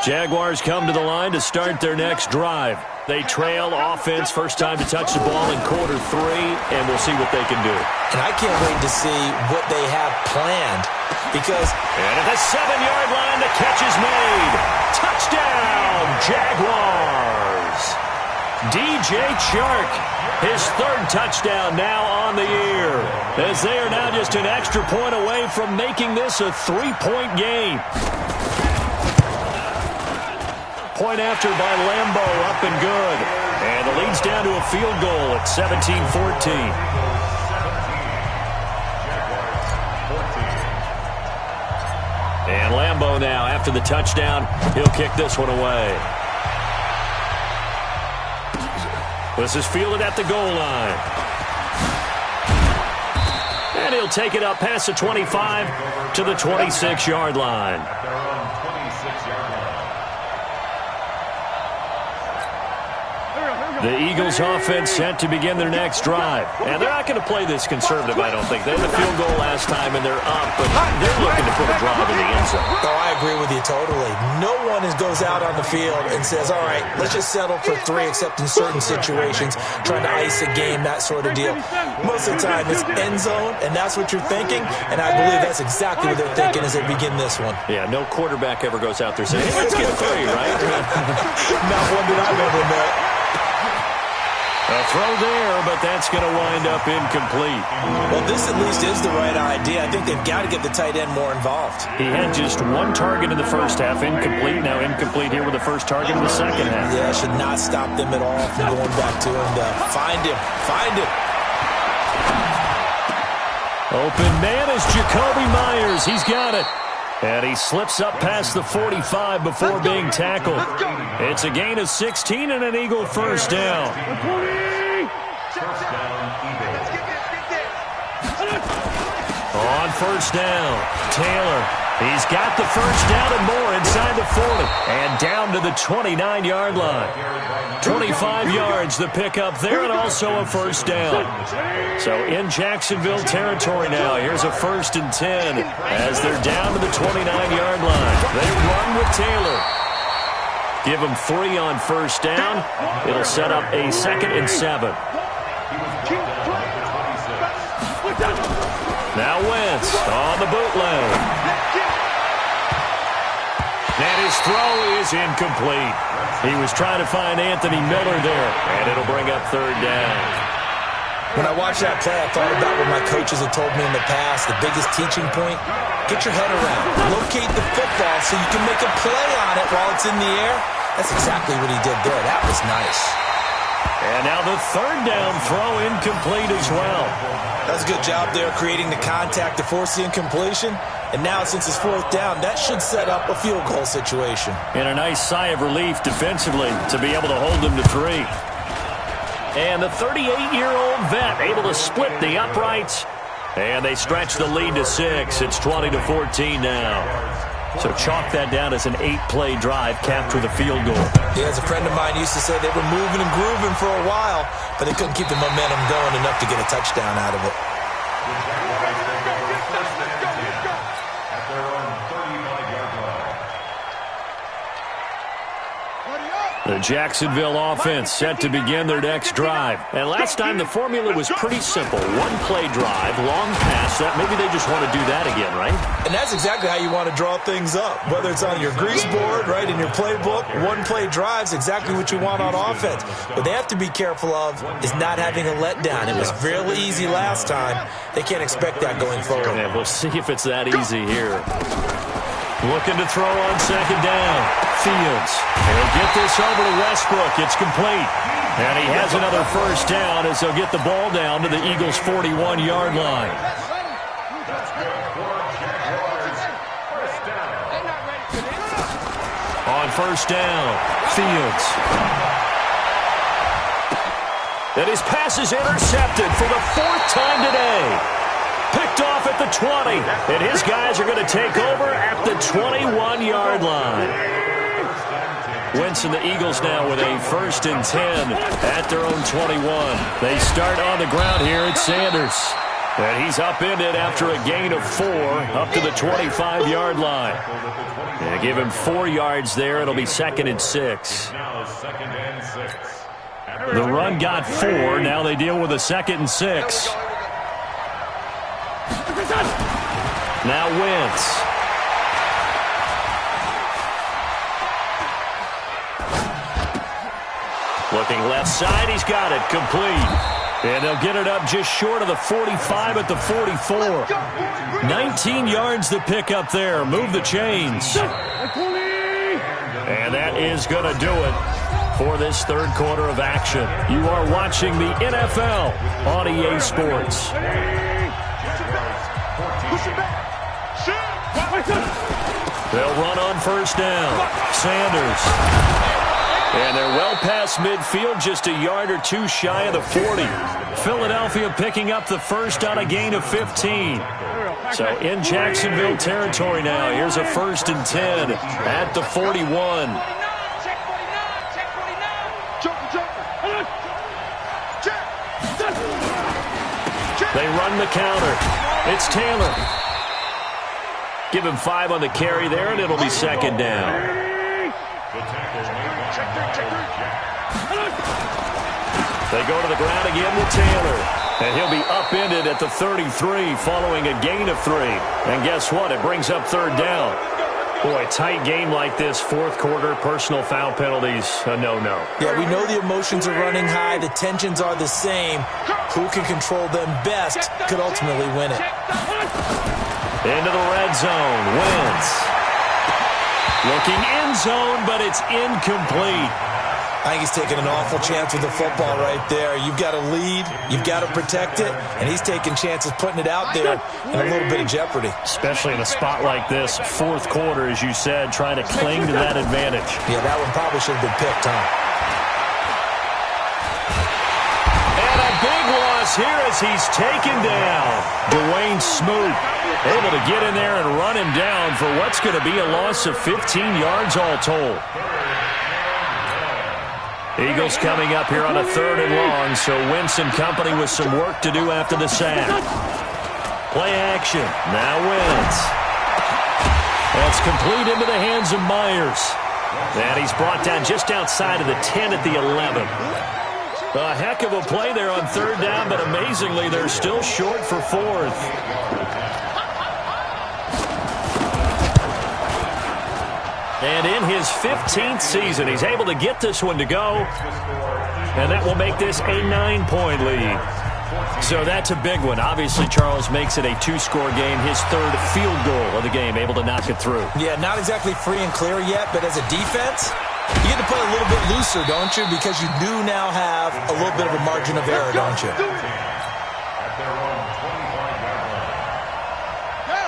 Jaguars come to the line to start their next drive. They trail offense, first time to touch the ball in quarter 3, and we'll see what they can do. And I can't wait to see what they have planned because... And at the 7-yard line, the catch is made. Touchdown, Jaguars. DJ Chark, his 3rd touchdown now on the year, as they are now just an extra point away from making this a 3-point game. Point after by Lambo, up and good. And the lead's down to a field goal at 17-14. And Lambo now, after the touchdown, he'll kick this one away. This is fielded at the goal line. And he'll take it up past the 25 to the 26-yard line. The Eagles offense set to begin their next drive. And they're not going to play this conservative, I don't think. They had a field goal last time, and they're up, but they're looking to put a drive in the end zone. Oh, I agree with you totally. No one goes out on the field and says, all right, let's just settle for 3, except in certain situations, trying to ice a game, that sort of deal. Most of the time, it's end zone, and that's what you're thinking, and I believe that's exactly what they're thinking as they begin this one. Yeah, no quarterback ever goes out there saying, hey, let's get 3, right? Not one that I've ever met. A throw there, but that's going to wind up incomplete. Well, this at least is the right idea. I think they've got to get the tight end more involved. He had just 1 target in the first half, incomplete. Now incomplete here with the first target in the second half. Yeah, should not stop them at all from going back to him. Find him. Find him. Open man is Jacoby Myers. He's got it. And he slips up past the 45 before being tackled. It's a gain of 16 and an Eagle first down. On first down, Taylor. He's got the first down and more inside the 40. And down to the 29-yard line. 25 yards the pickup there, and also a first down. So in Jacksonville territory now. Here's a 1st and 10 as they're down to the 29-yard line. They run with Taylor. Give them 3 on first down. It'll set up a 2nd and 7. Now Wentz on the bootleg. And his throw is incomplete. He was trying to find Anthony Miller there, and it'll bring up 3rd down. When I watched that play, I thought about what my coaches had told me in the past. The biggest teaching point, get your head around. Locate the football so you can make a play on it while it's in the air. That's exactly what he did there. That was nice. And now the third down throw incomplete as well. That's a good job there creating the contact to force the incompletion. And now since it's fourth down, that should set up a field goal situation. And a nice sigh of relief defensively to be able to hold them to 3. And the 38-year-old vet able to split the uprights. And they stretch the lead to 6. It's 20-14 now. So chalk that down as an 8-play drive capped with a field goal. Yeah, as a friend of mine used to say, they were moving and grooving for a while, but they couldn't keep the momentum going enough to get a touchdown out of it. The Jacksonville offense set to begin their next drive. And last time the formula was pretty simple. One-play drive, long pass. That maybe they just want to do that again, right? And that's exactly how you want to draw things up. Whether it's on your grease board, right, in your playbook, one-play drive's exactly what you want on offense. What they have to be careful of is not having a letdown. It was fairly easy last time. They can't expect that going forward. Yeah, we'll see if it's that easy here. Looking to throw on second down. Fields. He'll get this over to Westbrook. It's complete. And he has another first down as they'll get the ball down to the Eagles' 41-yard line. On first down, Fields. And his pass is intercepted for the 4th time today. Picked off at the 20, and his guys are going to take over at the 21-yard line. Wentz and the Eagles now with a 1st and 10 at their own 21. They start on the ground here at Sanders. And he's upended after a gain of 4 up to the 25-yard line. And give him 4 yards there. It'll be 2nd and 6. The run got 4. Now they deal with a 2nd and 6. Now Wentz. Looking left side, he's got it, complete. And they'll get it up just short of the 45 at the 44. 19 yards to pick up there. Move the chains. And that is going to do it for this third quarter of action. You are watching the NFL on EA Sports. They'll run on first down. Sanders. And they're well past midfield, just a yard or 2 shy of the 40. Philadelphia picking up the first on a gain of 15. So in Jacksonville territory now. Here's a 1st and 10 at the 41. They run the counter. It's Taylor. Give him 5 on the carry there, and it'll be 2nd down. They go to the ground again with Taylor. And he'll be upended at the 33 following a gain of 3. And guess what? It brings up 3rd down. Boy, tight game like this, 4th quarter, personal foul penalties, a no-no. Yeah, we know the emotions are running high. The tensions are the same. Who can control them best could ultimately win it. Into the red zone. Wentz. Looking end zone, but it's incomplete. I think he's taking an awful chance with the football right there. You've got to lead, you've got to protect it, and he's taking chances putting it out there in a little bit of jeopardy. Especially in a spot like this, 4th quarter, as you said, trying to cling to that advantage. Yeah, that one probably should have been picked, huh? And a big loss here as he's taken down. Dwayne Smoot able to get in there and run him down for what's going to be a loss of 15 yards all told. Eagles coming up here on a 3rd and long, so Wentz and company with some work to do after the sack. Play action. Now Wentz. That's complete into the hands of Myers. And he's brought down just outside of the 10 at the 11. A heck of a play there on 3rd down, but amazingly, they're still short for 4th. And in his 15th season, he's able to get this one to go. And that will make this a 9-point lead. So that's a big one. Obviously, Charles makes it a 2-score game. His 3rd field goal of the game, able to knock it through. Yeah, not exactly free and clear yet, but as a defense, You get to play a little bit looser, don't you? Because you do now have a little bit of a margin of error, don't you?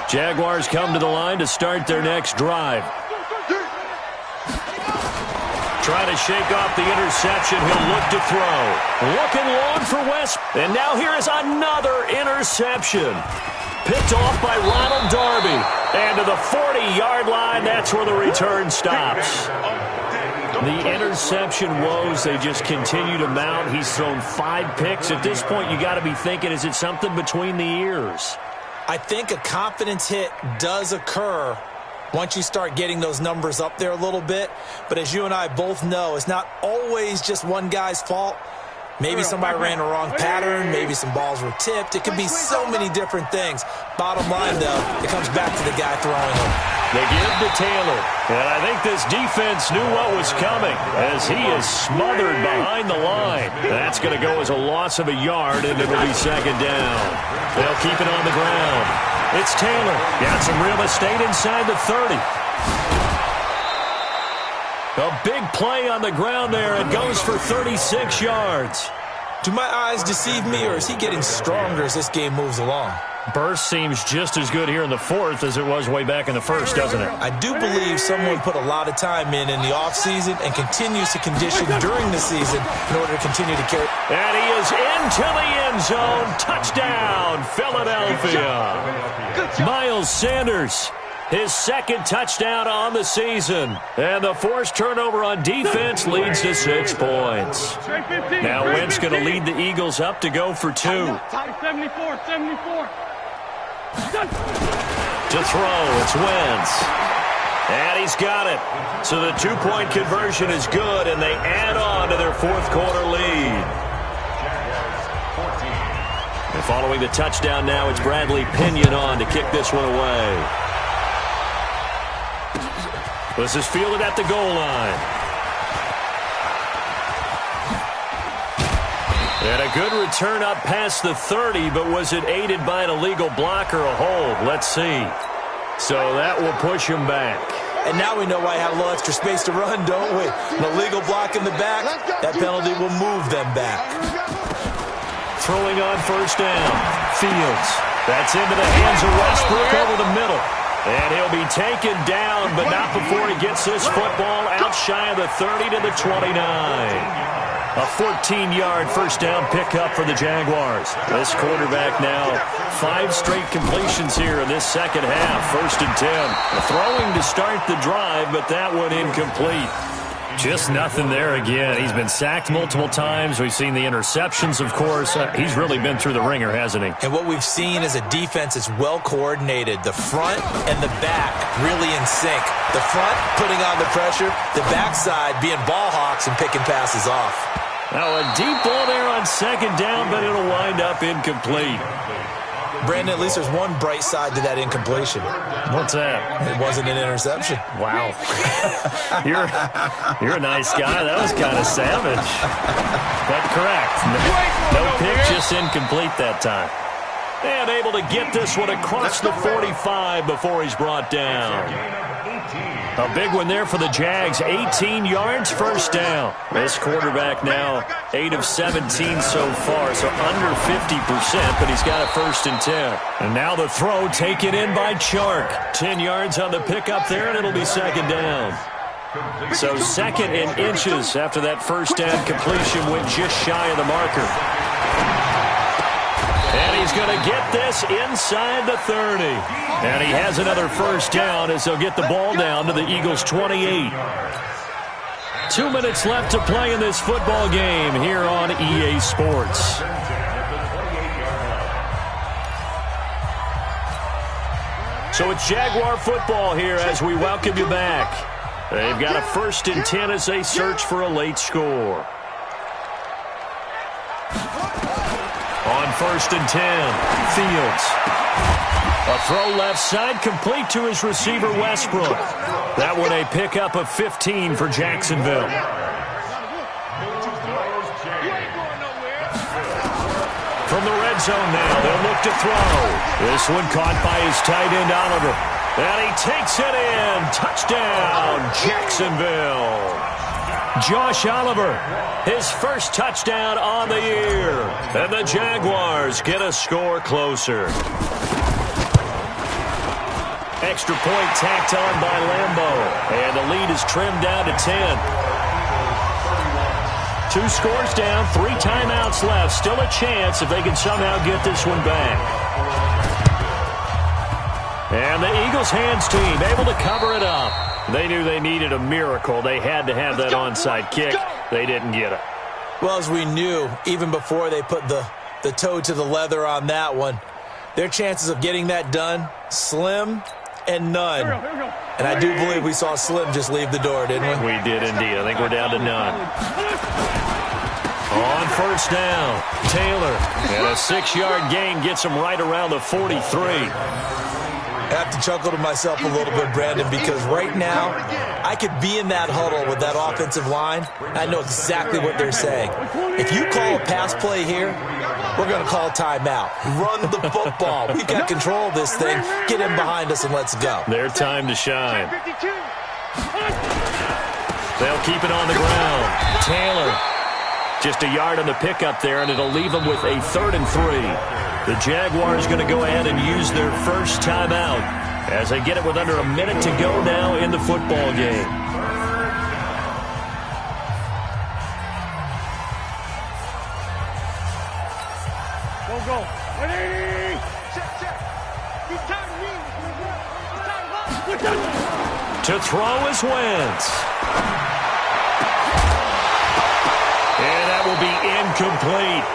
Jaguars come to the line to start their next drive. Trying to shake off the interception. He'll look to throw. Looking long for West. And now here is another interception. Picked off by Ronald Darby. And to the 40-yard line, that's where the return stops. The interception woes, they just continue to mount. He's thrown 5 picks. At this point, you got to be thinking, is it something between the ears? I think a confidence hit does occur once you start getting those numbers up there a little bit. But as you and I both know, it's not always just one guy's fault. Maybe somebody ran a wrong pattern. Maybe some balls were tipped. It could be so many different things. Bottom line, though, it comes back to the guy throwing them. They give to Taylor. And I think this defense knew what was coming as he is smothered behind the line. That's going to go as a loss of a yard, and it will be second down. They'll keep it on the ground. It's Taylor. Got some real estate inside the 30. A big play on the ground there. It goes for 36 yards. Do my eyes deceive me, or is he getting stronger as this game moves along? Burst seems just as good here in the fourth as it was way back in the first, doesn't it? I do believe someone put a lot of time in the offseason and continues to condition during the season in order to continue to carry. And he is into the end zone. Touchdown, Philadelphia. Miles Sanders, his second touchdown on the season. And the forced turnover on defense leads to 6 points. Now Wentz going to lead the Eagles up to go for 2. 74. To throw, it's Wentz. And he's got it. So the 2-point conversion is good, and they add on to their fourth quarter lead. And following the touchdown now, it's Bradley Pinion on to kick this one away. This is fielded at the goal line. And a good return up past the 30, but was it aided by an illegal block or a hold? Let's see. So that will push him back. And now we know why I have a little extra space to run, don't we? An illegal block in the back, that penalty will move them back. Throwing on first down. Fields. That's into the hands of Westbrook over the middle. And he'll be taken down, but not before he gets this football out shy of the 30 to the 29. A 14-yard first down pickup for the Jaguars. This quarterback now 5 straight completions here in this second half. 1st and 10. Throwing to start the drive, but that one incomplete. Just nothing there again. He's been sacked multiple times. We've seen the interceptions, of course. He's really been through the ringer, hasn't he? And what we've seen is a defense that's well coordinated. The front and the back really in sync. The front putting on the pressure. The backside being ball hawks and picking passes off. Now a deep ball there on second down, but it'll wind up incomplete. Brandon, at least there's one bright side to that incompletion. What's that? It wasn't an interception. Wow. You're a nice guy. That was kind of savage. But correct. No pick, just incomplete that time. And able to get this one across the 45 before he's brought down. A big one there for the Jags. 18 yards, first down. This quarterback now 8 of 17 so far, so under 50%, but he's got a 1st and 10. And now the throw taken in by Chark. 10 yards on the pickup there, and it'll be second down. So 2nd and inches after that first down completion went just shy of the marker. And he's going to get this inside the 30. And he has another first down as they'll get the ball down to the Eagles' 28. 2 minutes left to play in this football game here on EA Sports. So it's Jaguar football here as we welcome you back. They've got a 1st and 10 as they search for a late score. On 1st and 10, Fields. A throw left side, complete to his receiver, Westbrook. That one a pickup of 15 for Jacksonville. From the red zone now, they'll look to throw. This one caught by his tight end, Oliver. And he takes it in. Touchdown, Jacksonville. Josh Oliver, his first touchdown on the year. And the Jaguars get a score closer. Extra point tacked on by Lambeau. And the lead is trimmed down to 10. 2 scores down, 3 timeouts left. Still a chance if they can somehow get this one back. And the Eagles hands team able to cover it up. They knew they needed a miracle. They had to have that onside kick. They didn't get it. Well, as we knew, even before they put the toe to the leather on that one, their chances of getting that done, slim and none. And I do believe we saw Slim just leave the door, didn't we? We did indeed. I think we're down to none. On first down, Taylor. And a 6-yard gain gets him right around the 43. I have to chuckle to myself a little bit, Brandon, because right now I could be in that huddle with that offensive line. I know exactly what they're saying. If you call a pass play here, we're going to call timeout. Run the football. We've got control of this thing. Get in behind us and let's go. Their time to shine. They'll keep it on the ground. Taylor, just a yard on the pickup there, and it'll leave them with a 3rd and 3. The Jaguars going to go ahead and use their first timeout as they get it with under a minute to go now in the football game. Go. 180. Check. He's tired. To throw is Wentz. And that will be incomplete.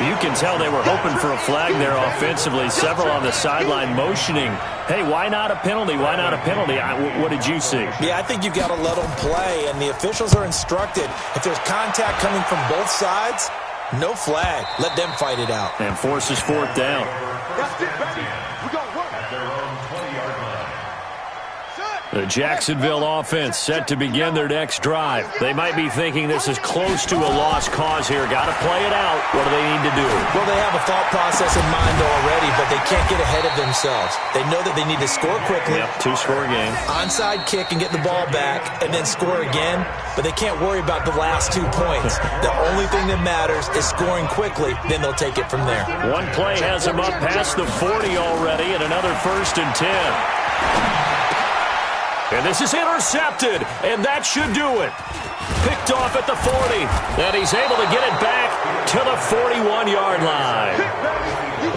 You can tell they were hoping for a flag there offensively. Several on the sideline motioning, hey, why not a penalty? Why not a penalty? What did you see? Yeah, I think you've got to let them play, and the officials are instructed. If there's contact coming from both sides, no flag. Let them fight it out. And forces 4th down. That's it, baby. We got work. The Jacksonville offense set to begin their next drive. They might be thinking this is close to a lost cause here. Got to play it out. What do they need to do? Well, they have a thought process in mind already, but they can't get ahead of themselves. They know that they need to score quickly. Yep, 2-score game. Onside kick and get the ball back and then score again, but they can't worry about the last 2 points. The only thing that matters is scoring quickly, then they'll take it from there. One play has them up past the 40 already, and another 1st and 10. And this is intercepted, and that should do it. Picked off at the 40, and he's able to get it back to the 41-yard line.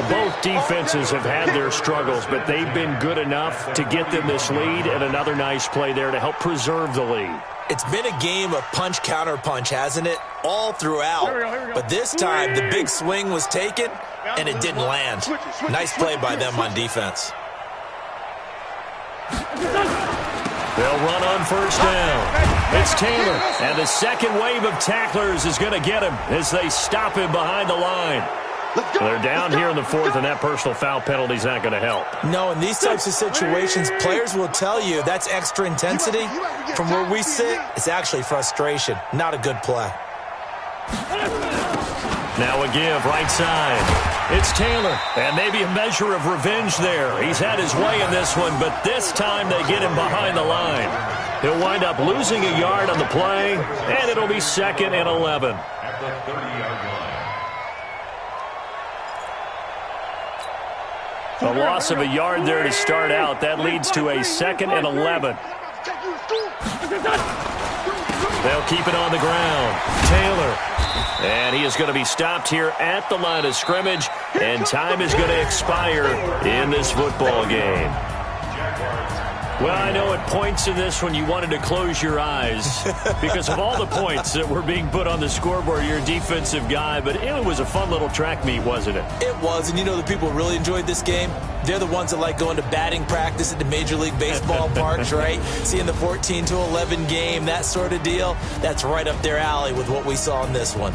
Both defenses have had their struggles, but they've been good enough to get them this lead, and another nice play there to help preserve the lead. It's been a game of punch-counter-punch, hasn't it? All throughout. But this time, the big swing was taken, and it didn't land. Nice play by them on defense. They'll run on first down. It's Taylor, and the second wave of tacklers is going to get him as they stop him behind the line. They're down here in the 4th, and that personal foul penalty is not going to help. No, in these types of situations, players will tell you that's extra intensity. From where we sit, it's actually frustration. Not a good play. Now a give, right side. It's Taylor, and maybe a measure of revenge there. He's had his way in this one, but this time they get him behind the line. He'll wind up losing a yard on the play, and it'll be 2nd and 11. At the 30-yard line. A loss of a yard there to start out. That leads to a 2nd and 11. They'll keep it on the ground. Taylor. And he is going to be stopped here at the line of scrimmage, and time is going to expire in this football game. Well, I know at points in this when you wanted to close your eyes because of all the points that were being put on the scoreboard. You're a defensive guy, but it was a fun little track meet, wasn't it? It was, and you know the people who really enjoyed this game? They're the ones that like going to batting practice at the Major League Baseball parks, right? Seeing the 14-11 game, that sort of deal. That's right up their alley with what we saw in this one.